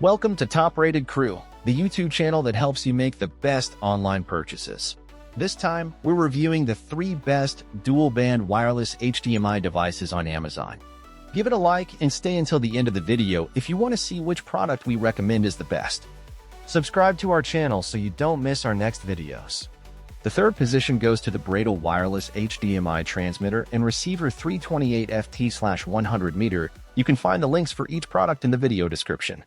Welcome to Top Rated Crew, the YouTube channel that helps you make the best online purchases. This time, we're reviewing the 3 best dual-band wireless HDMI devices on Amazon. Give it a like and stay until the end of the video if you want to see which product we recommend is the best. Subscribe to our channel so you don't miss our next videos. The third position goes to the Bradle Wireless HDMI transmitter and receiver 328FT/100 meter. You can find the links for each product in the video description.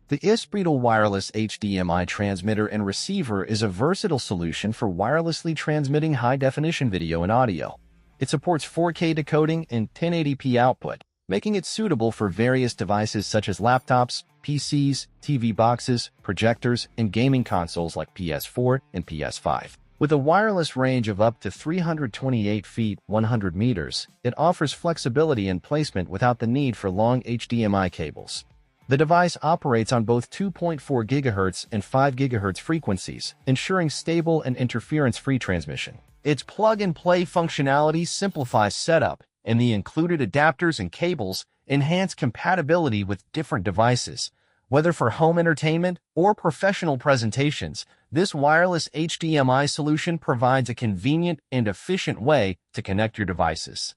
The Bradle Wireless HDMI transmitter and receiver is a versatile solution for wirelessly transmitting high-definition video and audio. It supports 4K decoding and 1080p output, making it suitable for various devices such as laptops, PCs, TV boxes, projectors, and gaming consoles like PS4 and PS5. With a wireless range of up to 328 feet 100 meters, it offers flexibility and placement without the need for long HDMI cables. The device operates on both 2.4 GHz and 5 GHz frequencies, ensuring stable and interference-free transmission. Its plug-and-play functionality simplifies setup, and the included adapters and cables enhance compatibility with different devices. Whether for home entertainment or professional presentations, this wireless HDMI solution provides a convenient and efficient way to connect your devices.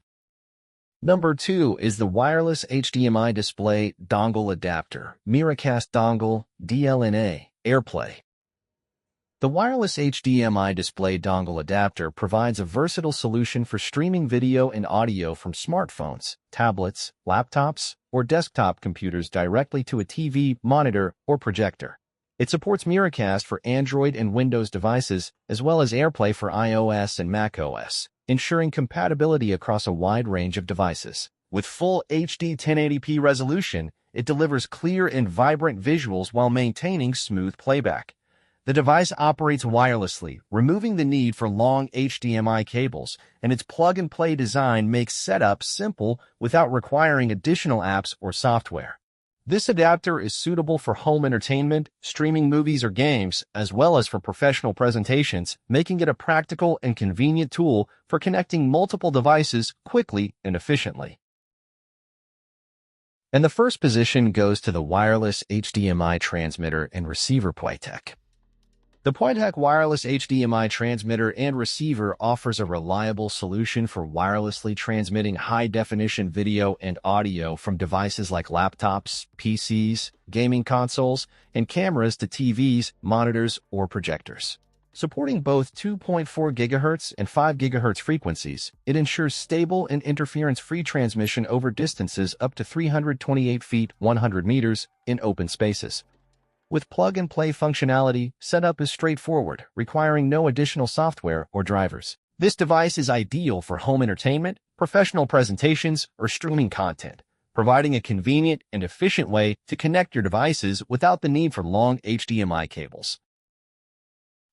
Number 2 is the wireless HDMI display dongle adapter, Miracast dongle, DLNA, AirPlay. The wireless HDMI display dongle adapter provides a versatile solution for streaming video and audio from smartphones, tablets, laptops, or desktop computers directly to a TV, monitor, or projector. It supports Miracast for Android and Windows devices, as well as AirPlay for iOS and macOS, ensuring compatibility across a wide range of devices. With full HD 1080p resolution, it delivers clear and vibrant visuals while maintaining smooth playback. The device operates wirelessly, removing the need for long HDMI cables, and its plug-and-play design makes setup simple without requiring additional apps or software. This adapter is suitable for home entertainment, streaming movies or games, as well as for professional presentations, making it a practical and convenient tool for connecting multiple devices quickly and efficiently. And the first position goes to the wireless HDMI transmitter and receiver Playtech. The Playtech wireless HDMI transmitter and receiver offers a reliable solution for wirelessly transmitting high-definition video and audio from devices like laptops, PCs, gaming consoles, and cameras to TVs, monitors, or projectors. Supporting both 2.4 GHz and 5 GHz frequencies, it ensures stable and interference-free transmission over distances up to 328 feet 100 meters in open spaces. With plug-and-play functionality, setup is straightforward, requiring no additional software or drivers. This device is ideal for home entertainment, professional presentations, or streaming content, providing a convenient and efficient way to connect your devices without the need for long HDMI cables.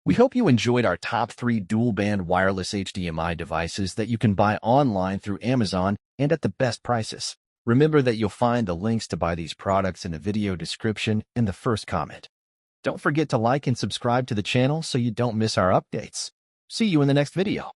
We hope you enjoyed our top 3 dual-band wireless HDMI devices that you can buy online through Amazon and at the best prices. Remember that you'll find the links to buy these products in the video description in the first comment. Don't forget to like and subscribe to the channel so you don't miss our updates. See you in the next video.